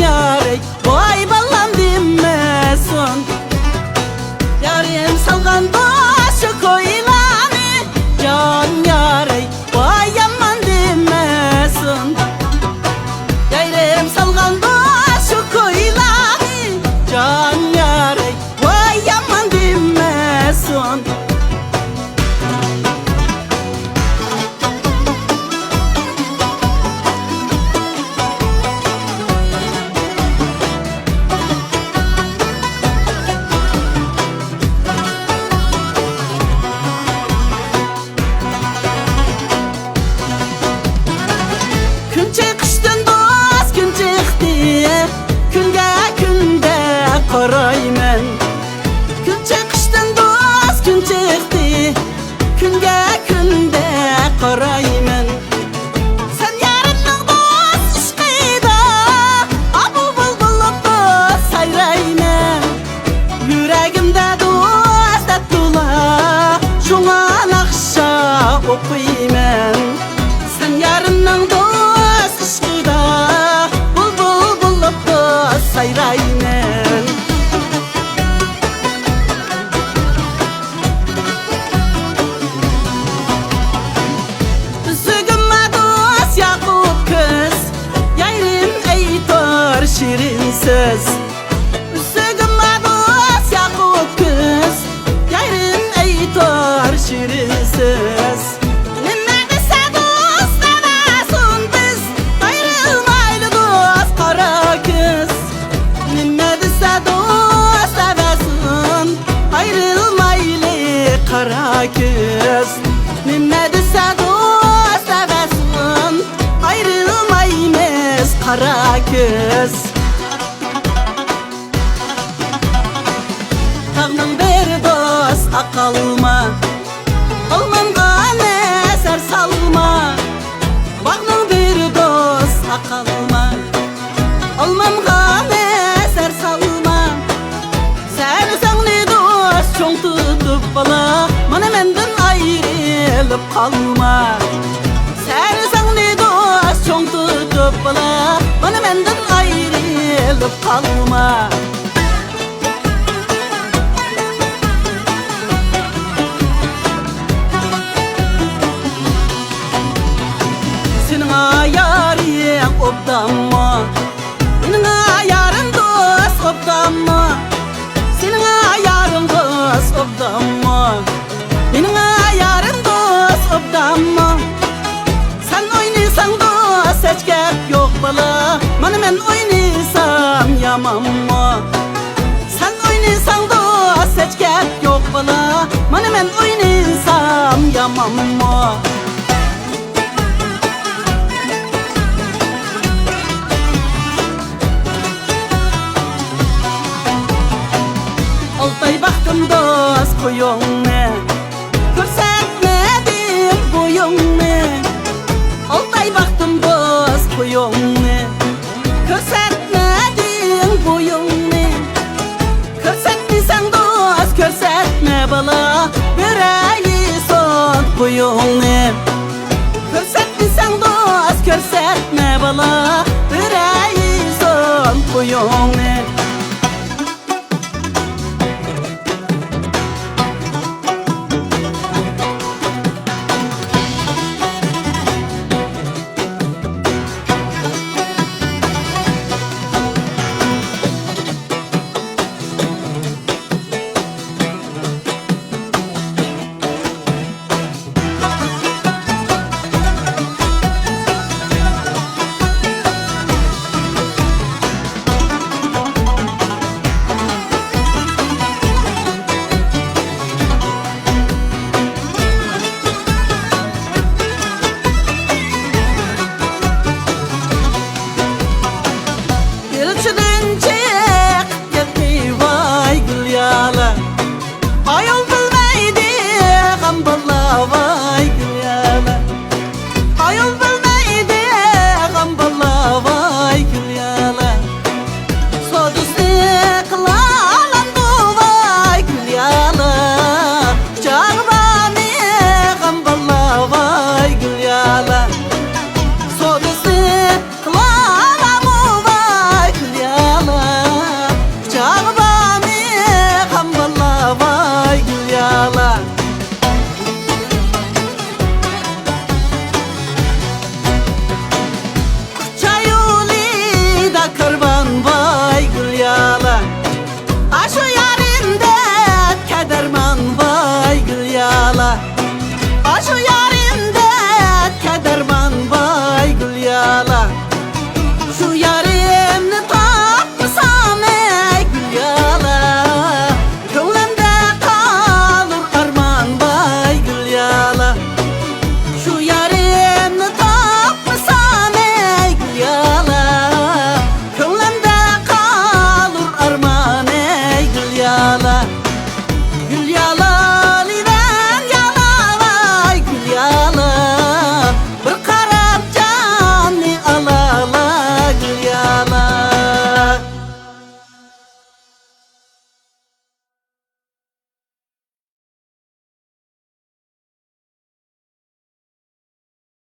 yarey vay ballam demesin. Yarim salgan başı koylani can yarey vay yaman demesin. Yarim salgan başı koylani can yarey vay yaman demesin. Qarayman kun chiqishdan do'st kun chiqdi kunga kunda qarayman sen yarimning do'st ishqida abu bulbulib sayrayman yuragimda do'st to'la shunga naqsha o'qiyman sen yarimning do'st ishqida bulbul bo'lib sayrayman şirinsiz Üstügüme dost Yakup kız Yayrin eytar şirinsiz Nimme dese dost demesin biz Ayrılmaylı dost kara kız Nimme dese dost demesin Ayrılmaylı kara kız Nimme dese dost demesin Ayrılmayız kara kız Tağның bir dost aqalma Olmanğa nesər salma Bağның bir dost aqalma Olmanğa nesər salma Sen özəңni dost çoğ tutup bala Mana menden ayrılıp qalma Sen özəңni dost çoğ tutup bala Mana menden ayrılıp qalma Yarim obdamma Senin ayarın dost obdamma Senin ayarın dost obdamma Benim ayarın dost obdamma Sen oynaysan dost hiç gep yok bala Mana men oynaysam yamanma Sen oynaysan dost hiç gep yok bala Mana men oynaysam yamanma Oltay baktım dost koyunne Görsetmedim boyunne Oltay baktım dost koyunne Görsetmedim boyunne Görsetmesen dost görsetme bala Yüreği son koyunne Görsetmesen dost görsetme bala Yüreği son koyunne Yılçıdın